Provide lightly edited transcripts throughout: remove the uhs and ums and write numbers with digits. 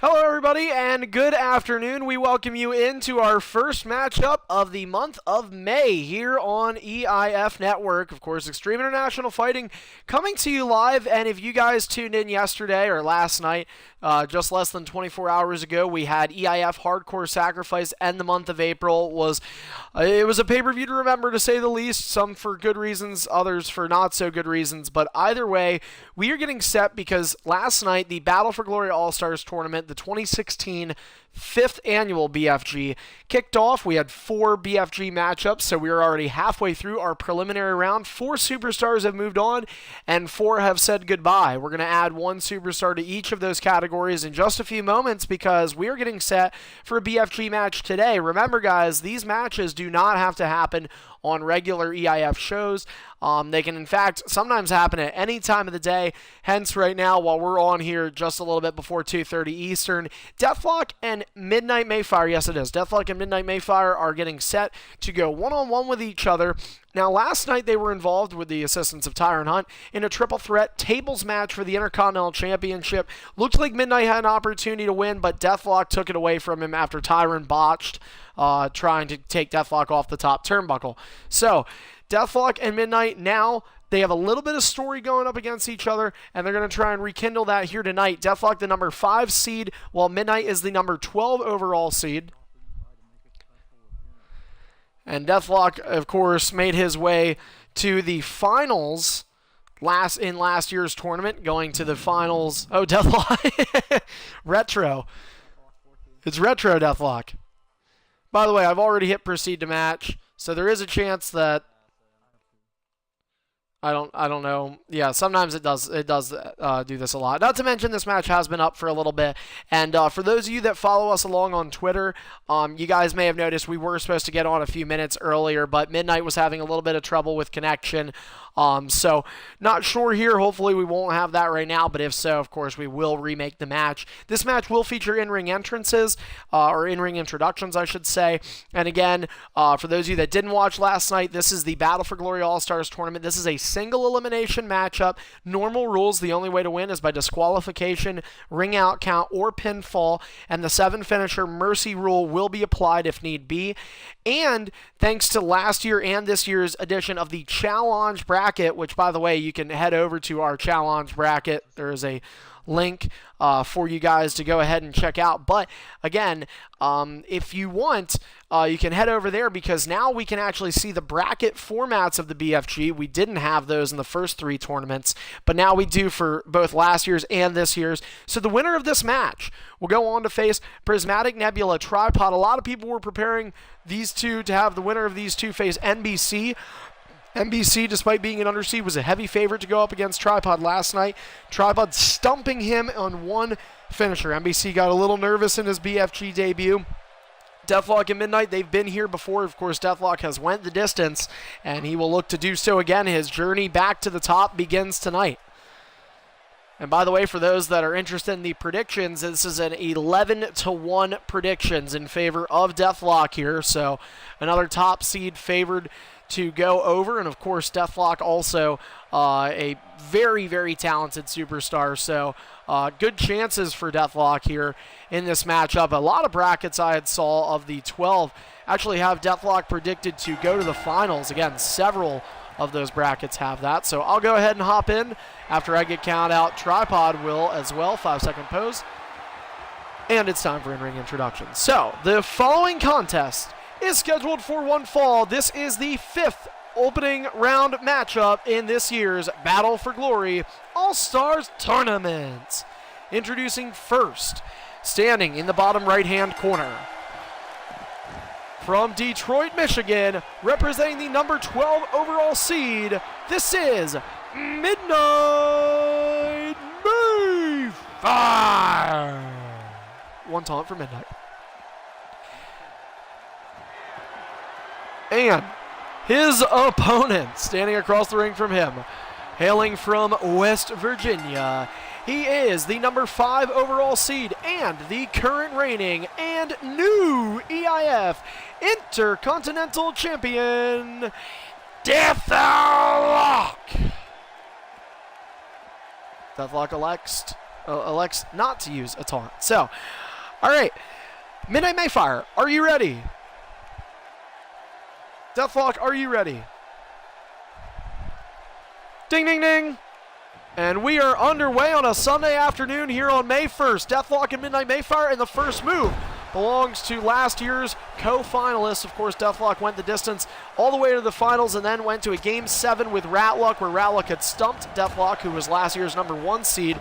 Hello everybody and good afternoon. We welcome you into our first matchup of the month of May here on EIF Network. Of course, Extreme International Fighting coming to you live, and if you guys tuned in yesterday or last night, just less than 24 hours ago, we had EIF Hardcore Sacrifice, and the month of April was it was a pay-per-view to remember, to say the least, some for good reasons, others for not so good reasons, but either way, we are getting set because last night the Battle for Glory All-Stars tournament, the 2016 5th annual BFG, kicked off. We had 4 BFG matchups, so we are already halfway through our preliminary round. 4 superstars have moved on, and 4 have said goodbye. We're going to add 1 superstar to each of those categories in just a few moments because we are getting set for a BFG match today. Remember, guys, these matches do not have to happen on regular EIF shows. They can, in fact, sometimes happen at any time of the day. Hence, right now, while we're on here just a little bit before 2:30 Eastern, Deathlock and Midnight Mayfire, yes it is, Deathlock and Midnight Mayfire are getting set to go one-on-one with each other. Now, last night they were involved with the assistance of Tyron Hunt in a triple threat tables match for the Intercontinental Championship. Looked like Midnight had an opportunity to win, but Deathlock took it away from him after Tyron botched trying to take Deathlock off the top turnbuckle. So, Deathlock and Midnight now, they have a little bit of story going up against each other, and they're going to try and rekindle that here tonight. Deathlock, the number 5 seed, while Midnight is the number 12 overall seed. And Deathlock, of course, made his way to the finals in last year's tournament, going to the finals. Oh, Deathlock. Retro. It's Retro Deathlock. By the way, I've already hit proceed to match, so there is a chance that I don't know. Yeah, sometimes it does do this a lot. Not to mention this match has been up for a little bit. And for those of you that follow us along on Twitter, you guys may have noticed we were supposed to get on a few minutes earlier, but Midnight was having a little bit of trouble with connection. So not sure here. Hopefully we won't have that right now, but if so, of course, we will remake the match. This match will feature in-ring entrances, or in-ring introductions, I should say. And again, for those of you that didn't watch last night, this is the Battle for Glory All-Stars tournament. This is a single elimination matchup. Normal rules, the only way to win is by disqualification, ring out count, or pinfall, and the 7 finisher mercy rule will be applied if need be. And thanks to last year and this year's edition of the Challenge Bracket, which, by the way, you can head over to our Challenge Bracket. There is a link for you guys to go ahead and check out. But again, if you want, you can head over there because now we can actually see the bracket formats of the BFG. We didn't have those in the first 3 tournaments, but now we do for both last year's and this year's. So the winner of this match will go on to face Prismatic Nebula Tripod. A lot of people were preparing these two to have the winner of these two face NBC. NBC, despite being an underseed, was a heavy favorite to go up against Tripod last night. Tripod stumping him on 1 finisher. NBC got a little nervous in his BFG debut. Deathlock and Midnight, they've been here before. Of course, Deathlock has went the distance, and he will look to do so again. His journey back to the top begins tonight. And by the way, for those that are interested in the predictions, this is an 11-1 predictions in favor of Deathlock here. So another top seed favored to go over, and of course Deathlock also a very, very talented superstar, so good chances for Deathlock here in this matchup. A lot of brackets I had saw of the 12 actually have Deathlock predicted to go to the finals. Again, several of those brackets have that, so I'll go ahead and hop in after I get count out. Tripod will as well. 5-second pose, and it's time for in-ring introductions. So the following contest is scheduled for one fall. This is the 5th opening round matchup in this year's Battle for Glory All-Stars Tournament. Introducing first, standing in the bottom right-hand corner, from Detroit, Michigan, representing the number 12 overall seed, this is Midnight Mayfire. 1 taunt for Midnight. And his opponent, standing across the ring from him, hailing from West Virginia, he is the number 5 overall seed and the current reigning and new EIF Intercontinental Champion, Deathlock. Deathlock elects elects not to use a taunt. So, all right. Midnight Mayfire, are you ready? Deathlock, are you ready? Ding, ding, ding. And we are underway on a Sunday afternoon here on May 1st. Deathlock and Midnight Mayfire, and the first move belongs to last year's co-finalists. Of course, Deathlock went the distance all the way to the finals and then went to a Game 7 with Ratluck, where Ratluck had stumped Deathlock, who was last year's number 1 seed.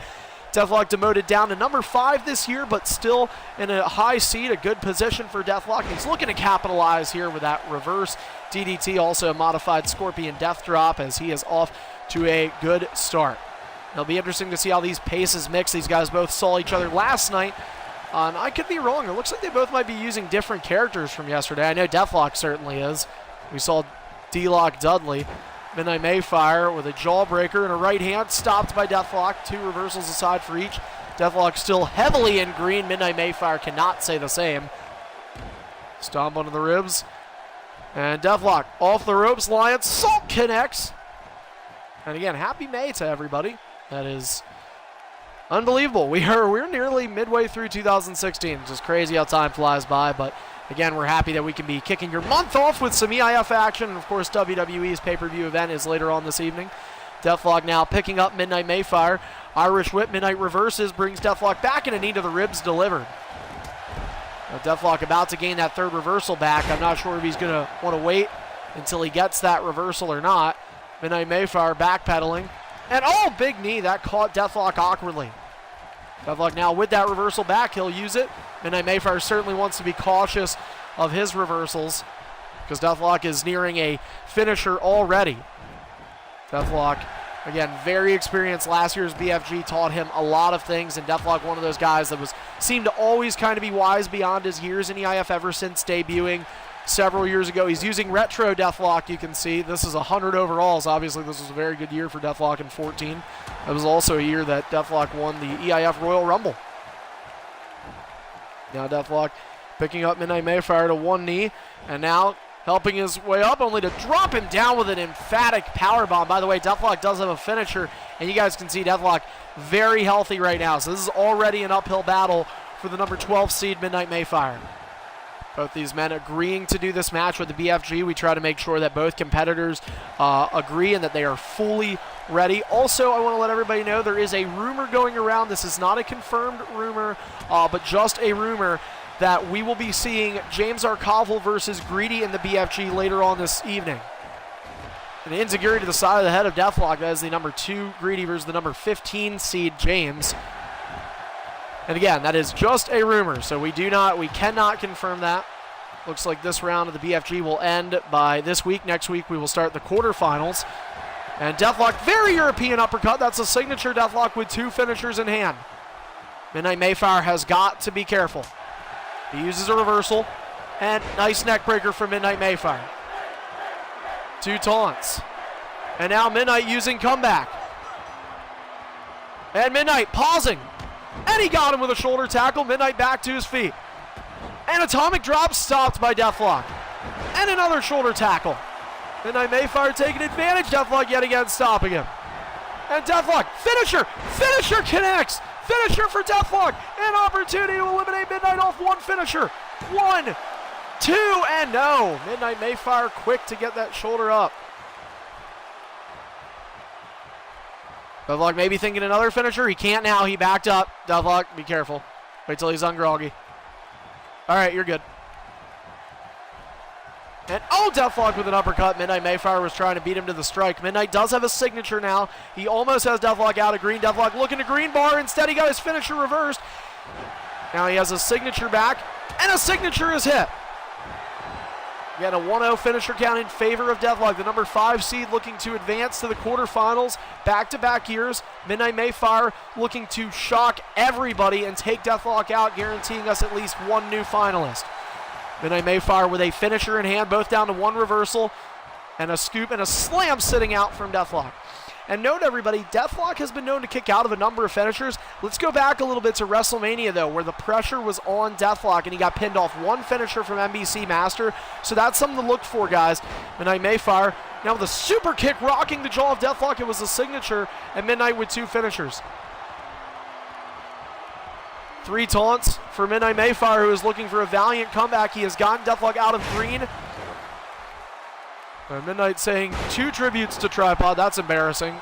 Deathlock demoted down to number 5 this year, but still in a high seed, a good position for Deathlock. He's looking to capitalize here with that reverse DDT, also a modified Scorpion Death Drop, as he is off to a good start. It'll be interesting to see how these paces mix. These guys both saw each other last night. And I could be wrong. It looks like they both might be using different characters from yesterday. I know Deathlock certainly is. We saw D-Lock Dudley. Midnight Mayfire with a jawbreaker and a right hand stopped by Deathlock. 2 reversals aside for each. Deathlock still heavily in green. Midnight Mayfire cannot say the same. Stomp onto the ribs. And Deathlock off the ropes. Lion Salt connects. And again, happy May to everybody. That is unbelievable. We're nearly midway through 2016. It's just crazy how time flies by. But again, we're happy that we can be kicking your month off with some EIF action. And of course, WWE's pay-per-view event is later on this evening. Deathlock now picking up Midnight Mayfire. Irish Whip, Midnight reverses, brings Deathlock back, and a knee to the ribs delivered. Now Deathlock about to gain that 3rd reversal back. I'm not sure if he's going to want to wait until he gets that reversal or not. Midnight Mayfire backpedaling. And oh, big knee. That caught Deathlock awkwardly. Deathlock now with that reversal back. He'll use it. Midnight Mayfire certainly wants to be cautious of his reversals because Deathlock is nearing a finisher already. Deathlock, again, very experienced. Last year's BFG taught him a lot of things, and Deathlock, one of those guys that seemed to always kind of be wise beyond his years in EIF ever since debuting several years ago. He's using retro Deathlock, you can see. This is 100 overalls. Obviously, this was a very good year for Deathlock in 14. It was also a year that Deathlock won the EIF Royal Rumble. Now Deathlock picking up Midnight Mayfire to 1 knee, and now helping his way up, only to drop him down with an emphatic powerbomb. By the way, Deathlock does have a finisher, and you guys can see Deathlock very healthy right now. So this is already an uphill battle for the number 12 seed Midnight Mayfire. Both these men agreeing to do this match with the BFG. We try to make sure that both competitors agree and that they are fully ready. Also, I want to let everybody know there is a rumor going around. This is not a confirmed rumor, but just a rumor that we will be seeing James Arcovel versus Greedy in the BFG later on this evening. An enziguri to the side of the head of Deathlock. That is the number 2 Greedy versus the number 15 seed James. And again, that is just a rumor, so we cannot confirm that. Looks like this round of the BFG will end by this week. Next week we will start the quarterfinals. And Deathlock, very European uppercut. That's a signature Deathlock with 2 finishers in hand. Midnight Mayfire has got to be careful. He uses a reversal, and nice neck breaker from Midnight Mayfire. 2 taunts. And now Midnight using comeback. And Midnight pausing. And he got him with a shoulder tackle. Midnight back to his feet. And atomic drop stopped by Deathlock. And another shoulder tackle. Midnight Mayfire taking advantage. Deathlock yet again stopping him. And Deathlock, finisher! Finisher connects! Finisher for Deathlock! An opportunity to eliminate Midnight off 1 finisher. 1, 2, and no! Midnight Mayfire quick to get that shoulder up. Deathlock maybe thinking another finisher. He can't now. He backed up. Deathlock, be careful. Wait till he's ungroggy. All right, you're good. And oh, Deathlock with an uppercut. Midnight Mayfire was trying to beat him to the strike. Midnight does have a signature now. He almost has Deathlock out of green. Deathlock looking to green bar. Instead, he got his finisher reversed. Now he has a signature back, and a signature is hit. Again, a 1-0 finisher count in favor of Deathlock. The number 5 seed looking to advance to the quarterfinals. Back-to-back years. Midnight Mayfire looking to shock everybody and take Deathlock out, guaranteeing us at least 1 new finalist. Midnight Mayfire with a finisher in hand, both down to 1 reversal, and a scoop and a slam sitting out from Deathlock. And note, everybody, Deathlock has been known to kick out of a number of finishers. Let's go back a little bit to WrestleMania, though, where the pressure was on Deathlock, and he got pinned off 1 finisher from NBC Master. So that's something to look for, guys. Midnight Mayfire now with a super kick rocking the jaw of Deathlock. It was a signature, and Midnight with 2 finishers. 3 taunts for Midnight Mayfire, who is looking for a valiant comeback. He has gotten Deathlock out of green. And Midnight saying 2 tributes to Tripod. That's embarrassing.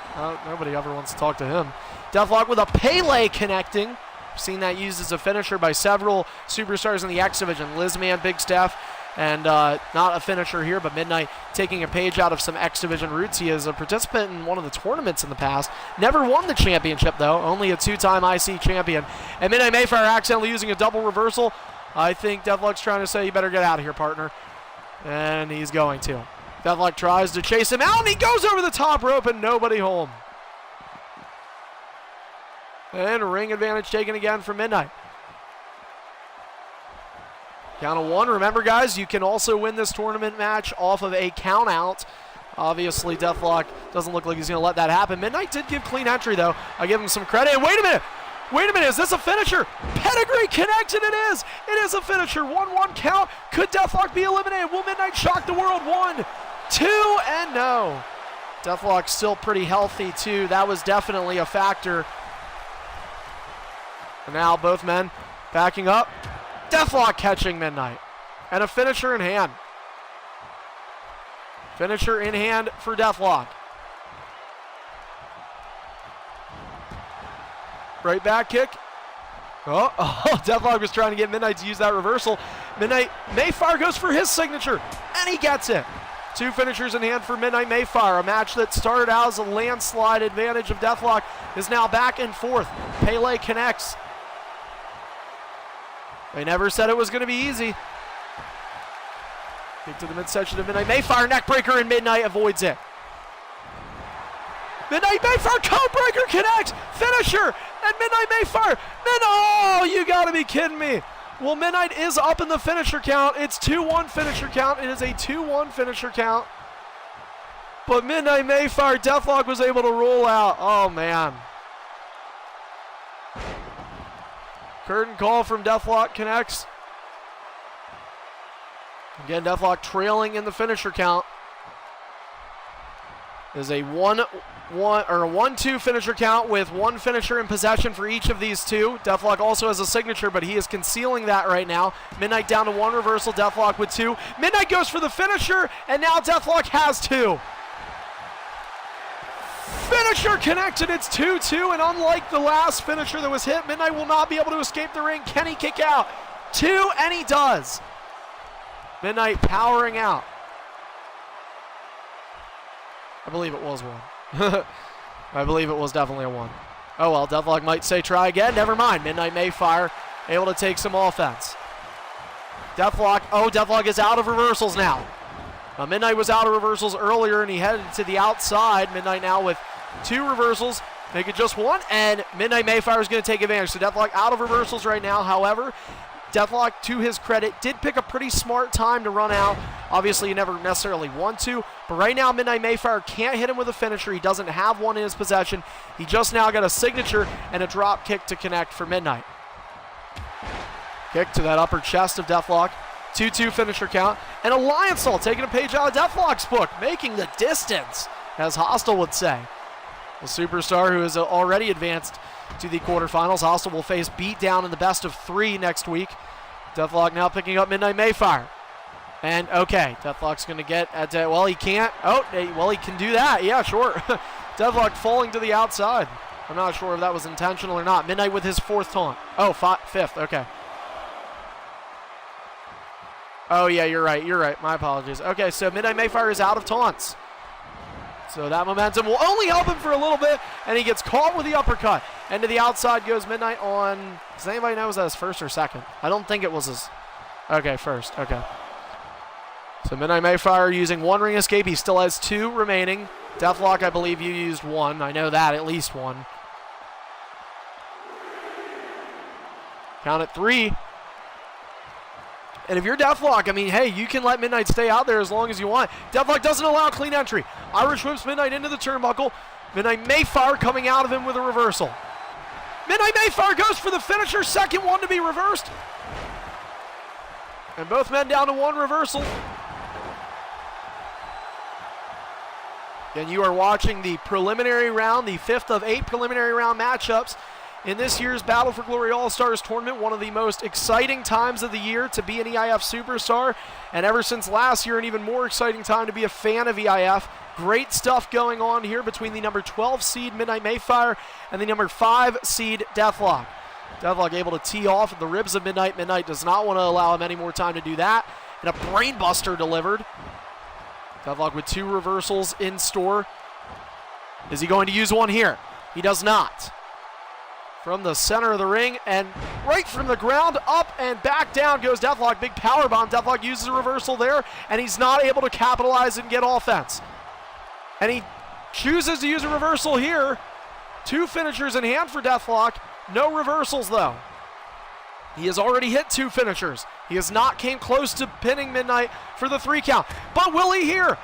Nobody ever wants to talk to him. Deathlock with a Pele connecting. We've seen that used as a finisher by several superstars in the X Division. Lizman, Big Steph, and not a finisher here, but Midnight taking a page out of some X Division roots. He is a participant in one of the tournaments in the past. Never won the championship, though. Only a 2-time IC champion. And Midnight Mayfire accidentally using a double reversal. I think Deathlock's trying to say, you better get out of here, partner. And he's going to. Deathlock tries to chase him out, and he goes over the top rope, and nobody home. And ring advantage taken again from Midnight. Count of 1. Remember, guys, you can also win this tournament match off of a count out. Obviously, Deathlock doesn't look like he's going to let that happen. Midnight did give clean entry, though. I give him some credit. And wait a minute. Wait a minute. Is this a finisher? Pedigree connected. It is. It is a finisher. 1-1 count. Could Deathlock be eliminated? Will Midnight shock the world? 1, 2, and no. Deathlock's still pretty healthy, too. That was definitely a factor. And now both men backing up. Deathlock catching Midnight. And a finisher in hand. Finisher in hand for Deathlock. Right back kick. Oh, Deathlock was trying to get Midnight to use that reversal. Midnight Mayfire goes for his signature, and he gets it. 2 finishers in hand for Midnight Mayfire. A match that started out as a landslide advantage of Deathlock is now back and forth. Pele connects. They never said it was going to be easy. Kick to the midsection of Midnight Mayfire. Neckbreaker, and Midnight avoids it. Midnight Mayfire codebreaker connects. Finisher, and Midnight Mayfire. Oh, you got to be kidding me. Well, Midnight is up in the finisher count. It's 2-1 finisher count. It is a 2-1 finisher count. But Midnight Mayfire, Deathlock was able to roll out. Oh, man. Curtain call from Deathlock connects. Again, Deathlock trailing in the finisher count. There's a 1-2 finisher count with 1 finisher in possession for each of these 2. Deathlock also has a signature, but he is concealing that right now. Midnight down to 1 reversal. Deathlock with 2. Midnight goes for the finisher, and now Deathlock has 2. Finisher connected. It's 2-2, and unlike the last finisher that was hit, Midnight will not be able to escape the ring. Can he kick out? 2, and he does. Midnight powering out. I believe it was 1. I believe it was definitely a 1. Oh well, Deathlock might say try again. Never mind. Midnight Mayfire able to take some offense. Deathlock is out of reversals now. Midnight was out of reversals earlier, and he headed to the outside. Midnight now with 2 reversals, make it just 1, and Midnight Mayfire is going to take advantage. So Deathlock out of reversals right now. However, Deathlock, to his credit, did pick a pretty smart time to run out. Obviously, you never necessarily want to, but right now Midnight Mayfire can't hit him with a finisher. He doesn't have one in his possession. He just now got a signature and a drop kick to connect for Midnight. Kick to that upper chest of Deathlock. 2-2 finisher count. And Alliance Salt taking a page out of Deathlock's book, making the distance, as Hostile would say. The superstar who has already advanced to the quarterfinals. Hostile will face Beatdown in the best of 3 next week. Deathlock now picking up Midnight Mayfire. And okay, Deathlock's going to get at, well, he can't. Oh, well, he can do that. Yeah, sure. Deathlock falling to the outside. I'm not sure if that was intentional or not. Midnight with his 4th taunt. Oh, 5th, okay. Oh, yeah, you're right. My apologies. Okay, so Midnight Mayfire is out of taunts. So that momentum will only help him for a little bit, and he gets caught with the uppercut. And to the outside goes Midnight on, does anybody know, was that his 1st or 2nd? I don't think it was his, okay, 1st, okay. So Midnight Mayfire using 1 ring escape. He still has 2 remaining. Deathlock, I believe you used 1. I know that, at least 1. Count at 3. And if you're Deathlock, I mean, hey, you can let Midnight stay out there as long as you want. Deathlock doesn't allow clean entry. Irish whips Midnight into the turnbuckle. Midnight Mayfire coming out of him with a reversal. Midnight Mayfire goes for the finisher, 2nd one to be reversed. And both men down to 1 reversal. And you are watching the preliminary round, the 5th of 8 preliminary round matchups in this year's Battle for Glory All-Stars tournament, one of the most exciting times of the year to be an EIF superstar, and ever since last year, an even more exciting time to be a fan of EIF. Great stuff going on here between the number 12 seed Midnight Mayfire and the number 5 seed Deathlock. Deathlock able to tee off at the ribs of Midnight. Midnight does not want to allow him any more time to do that. And a brainbuster delivered. Deathlock with 2 reversals in store. Is he going to use one here? He does not. From the center of the ring and right from the ground, up and back down goes Deathlock. Big power bomb. Deathlock uses a reversal there, and he's not able to capitalize and get offense. And he chooses to use a reversal here. 2 finishers in hand for Deathlock. No reversals, though. He has already hit 2 finishers. He has not came close to pinning Midnight for the 3 count. But will he here?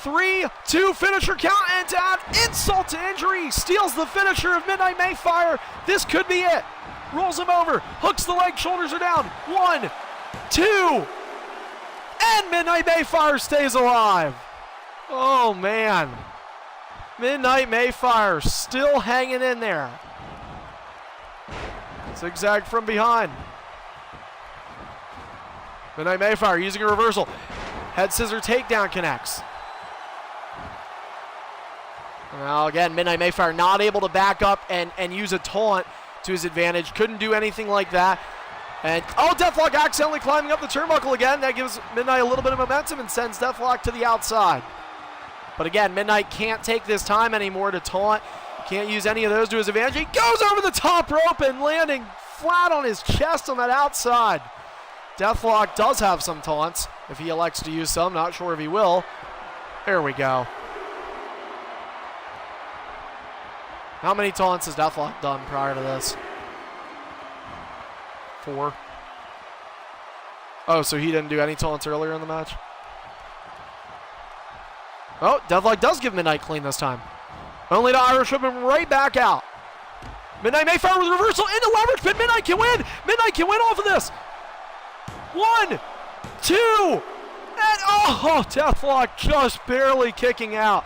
3-2 finisher count, and to add insult to injury, steals the finisher of Midnight Mayfire. This could be it. Rolls him over, hooks the leg, shoulders are down. 1, 2, and Midnight Mayfire stays alive. Oh, man. Midnight Mayfire still hanging in there. Zigzag from behind. Midnight Mayfire using a reversal. Head scissor takedown connects. Now again, Midnight Mayfire not able to back up and use a taunt to his advantage. Couldn't do anything like that. And Deathlock accidentally climbing up the turnbuckle again. That gives Midnight a little bit of momentum and sends Deathlock to the outside. But again, Midnight can't take this time anymore to taunt. Can't use any of those to his advantage. He goes over the top rope and landing flat on his chest on that outside. Deathlock does have some taunts if he elects to use some. Not sure if he will. There we go. How many taunts has Deathlock done prior to this? 4. Oh, so he didn't do any taunts earlier in the match? Oh, Deathlock does give Midnight clean this time. Only to Irish whip him right back out. Midnight Mayfire with a reversal into leverage pin. Midnight can win. Midnight can win off of this. 1, 2, and Deathlock just barely kicking out.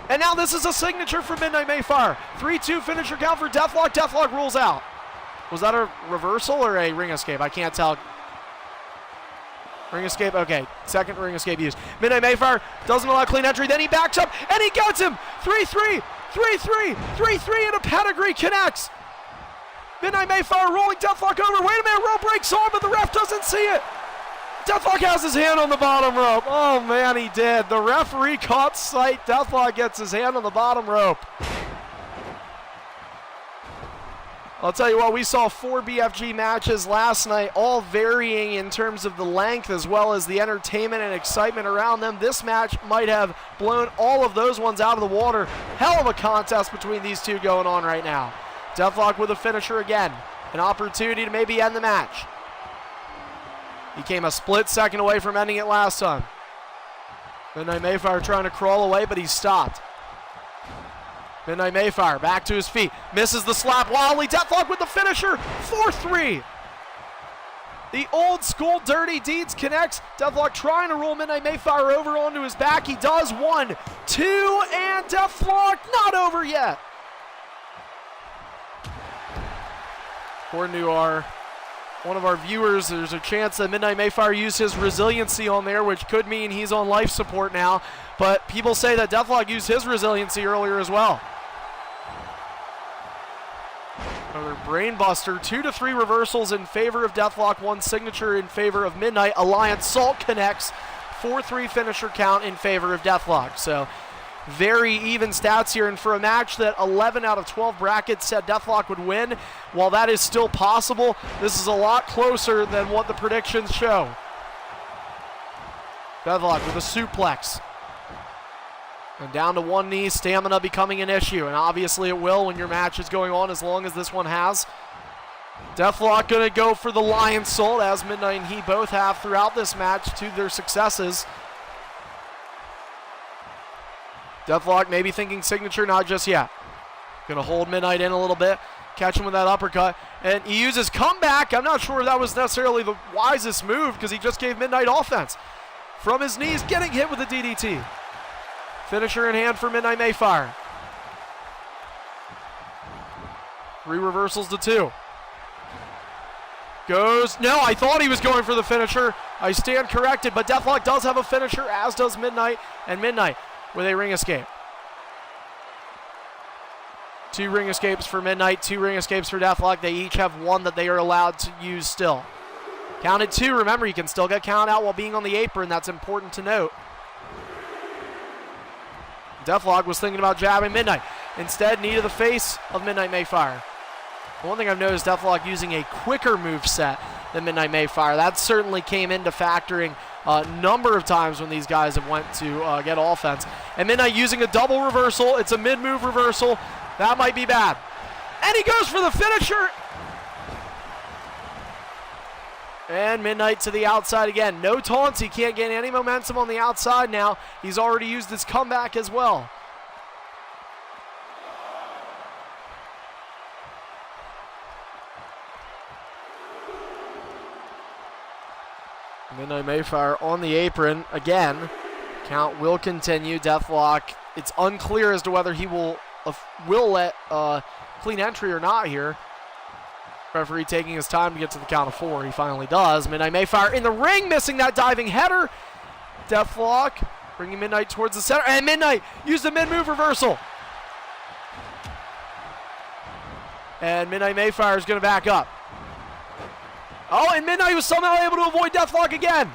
And now this is a signature for Midnight Mayfire. 3-2 finisher count for Deathlock. Deathlock rules out. Was that a reversal or a ring escape? I can't tell. Ring escape, okay. Second ring escape used. Midnight Mayfire doesn't allow clean entry. Then he backs up and he gets him. 3-3, 3-3, 3-3, and a pedigree connects. Midnight Mayfire rolling Deathlock over. Wait a minute, rope breaks on, but the ref doesn't see it. Deathlock has his hand on the bottom rope. Oh man, he did. The referee caught sight. Deathlock gets his hand on the bottom rope. I'll tell you what, we saw 4 BFG matches last night, all varying in terms of the length as well as the entertainment and excitement around them. This match might have blown all of those ones out of the water. Hell of a contest between these two going on right now. Deathlock with a finisher again. An opportunity to maybe end the match. He came a split second away from ending it last time. Midnight Mayfire trying to crawl away, but he's stopped. Midnight Mayfire back to his feet. Misses the slap wildly. Deathlock with the finisher. 4-3. The old school Dirty Deeds connects. Deathlock trying to roll Midnight Mayfire over onto his back. He does. 1, 2, and Deathlock not over yet. According to one of our viewers, there's a chance that Midnight Mayfire used his resiliency on there, which could mean he's on life support now. But people say that Deathlock used his resiliency earlier as well. Another brainbuster. 2 to 3 reversals in favor of Deathlock. 1 signature in favor of Midnight. Alliance Salt connects. 4-3 finisher count in favor of Deathlock. So very even stats here, and for a match that 11 out of 12 brackets said Deathlock would win, while that is still possible, this is a lot closer than what the predictions show. Deathlock with a suplex. And down to one knee, stamina becoming an issue, and obviously it will when your match is going on as long as this one has. Deathlock going to go for the Lion Salt, as Midnight and he both have throughout this match to their successes. Deathlock maybe thinking signature, not just yet. Going to hold Midnight in a little bit, catch him with that uppercut, and he uses comeback. I'm not sure if that was necessarily the wisest move because he just gave Midnight offense. From his knees, getting hit with a DDT. Finisher in hand for Midnight Mayfire. 3 reversals to 2. Goes, no, I thought he was going for the finisher. I stand corrected, but Deathlock does have a finisher, as does Midnight, and Midnight with a ring escape. 2 ring escapes for Midnight, 2 ring escapes for Deathlock. They each have 1 that they are allowed to use still. Counted 2, remember, you can still get count out while being on the apron. That's important to note. Deathlock was thinking about jabbing Midnight. Instead, knee to the face of Midnight Mayfire. One thing I've noticed, Deathlock using a quicker move set than Midnight Mayfire. That certainly came into factoring a number of times when these guys have went to get offense. And Midnight using a double reversal. It's a mid-move reversal. That might be bad. And he goes for the finisher. And Midnight to the outside again. No taunts. He can't gain any momentum on the outside now. He's already used his comeback as well. Midnight Mayfire on the apron again. Count will continue. Deathlock, it's unclear as to whether he will let clean entry or not here. Referee taking his time to get to the count of 4. He finally does. Midnight Mayfire in the ring, missing that diving header. Deathlock bringing Midnight towards the center. And Midnight used the mid-move reversal. And Midnight Mayfire is going to back up. Oh, and Midnight was somehow able to avoid Deathlock again.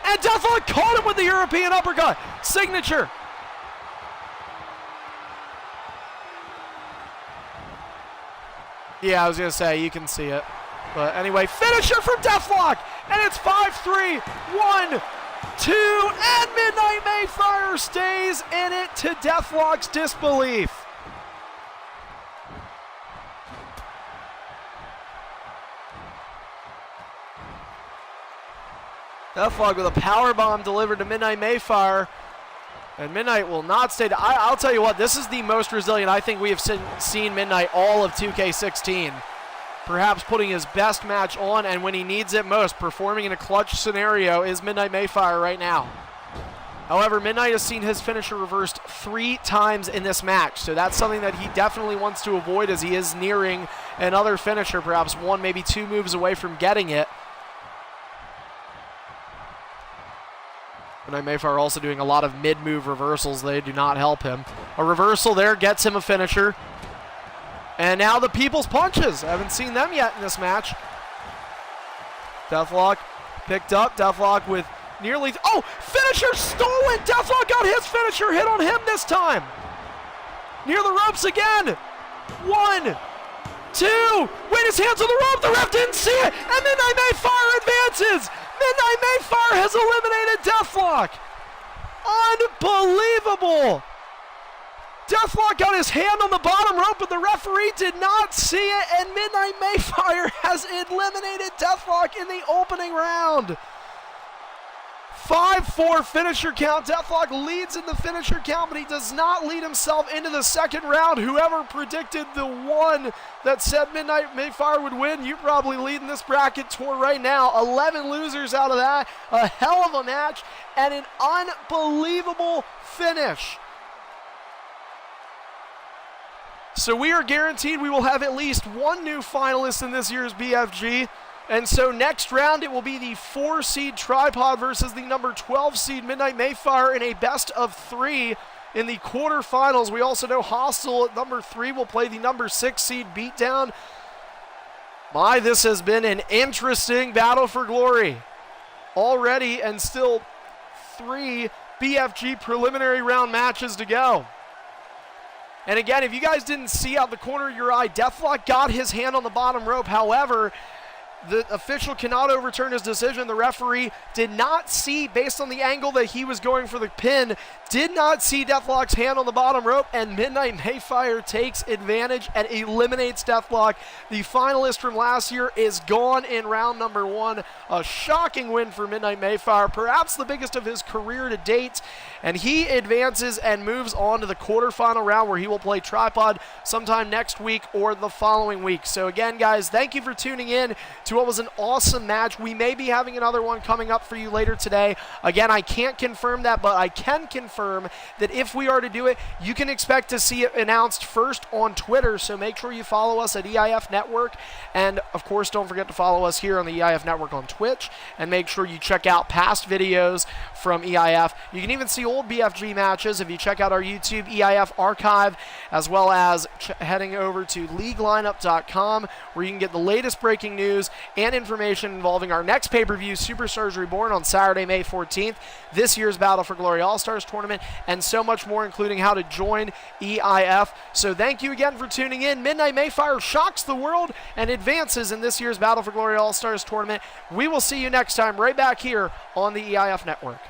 And Deathlock caught him with the European uppercut. Signature. Yeah, I was going to say, you can see it. But anyway, finisher from Deathlock. And it's 5-3, 1, 2, and Midnight Mayfire stays in it to Deathlock's disbelief. Deathlock with a powerbomb delivered to Midnight Mayfire. And Midnight will not stay. I'll tell you what, this is the most resilient I think we have seen Midnight all of 2K16. Perhaps putting his best match on, and when he needs it most, performing in a clutch scenario is Midnight Mayfire right now. However, Midnight has seen his finisher reversed 3 times in this match, so that's something that he definitely wants to avoid as he is nearing another finisher, perhaps 1, maybe 2 moves away from getting it. Midnight Mayfire also doing a lot of mid-move reversals. They do not help him. A reversal there gets him a finisher. And now the People's Punches. I haven't seen them yet in this match. Deathlock picked up. Deathlock with nearly... Oh! Finisher stolen! Deathlock got his finisher hit on him this time. Near the ropes again. 1, 2. Wait, his hands on the rope. The ref didn't see it. And Midnight Mayfire advances. Midnight Mayfire has eliminated Deathlock. Unbelievable. Deathlock got his hand on the bottom rope, but the referee did not see it, and Midnight Mayfire has eliminated Deathlock in the opening round. 5-4 finisher count. Deathlock leads in the finisher count, but he does not lead himself into the second round. Whoever predicted the one that said Midnight Mayfire would win, you probably lead in this bracket tour right now. 11 losers out of that. A hell of a match and an unbelievable finish. So we are guaranteed we will have at least 1 new finalist in this year's BFG. And so next round, it will be the 4-seed Tripod versus the number 12-seed Midnight Mayfire in a best-of-3 in the quarterfinals. We also know Hostile at number 3 will play the number 6-seed Beatdown. My, this has been an interesting battle for glory already, and still 3 BFG preliminary round matches to go. And again, if you guys didn't see out the corner of your eye, Deathlock got his hand on the bottom rope. However, the official cannot overturn his decision. The referee did not see, based on the angle that he was going for the pin, did not see Deathlock's hand on the bottom rope, and Midnight Mayfire takes advantage and eliminates Deathlock. The finalist from last year is gone in round number 1. A shocking win for Midnight Mayfire, perhaps the biggest of his career to date, and he advances and moves on to the quarterfinal round where he will play Tripod sometime next week or the following week. So again, guys, thank you for tuning in to what was an awesome match. We may be having another one coming up for you later today. Again, I can't confirm that, but I can confirm that if we are to do it, you can expect to see it announced first on Twitter, so make sure you follow us at EIF Network, and of course don't forget to follow us here on the EIF Network on Twitch, and make sure you check out past videos from EIF. You can even see old BFG matches if you check out our YouTube EIF archive, as well as heading over to leaguelineup.com, where you can get the latest breaking news and information involving our next pay-per-view, Superstars Reborn, on Saturday, May 14th, this year's Battle for Glory All-Stars tournament, and so much more, including how to join EIF. So thank you again for tuning in. Midnight Mayfire shocks the world and advances in this year's Battle for Glory All-Stars tournament. We will see you next time right back here on the EIF Network.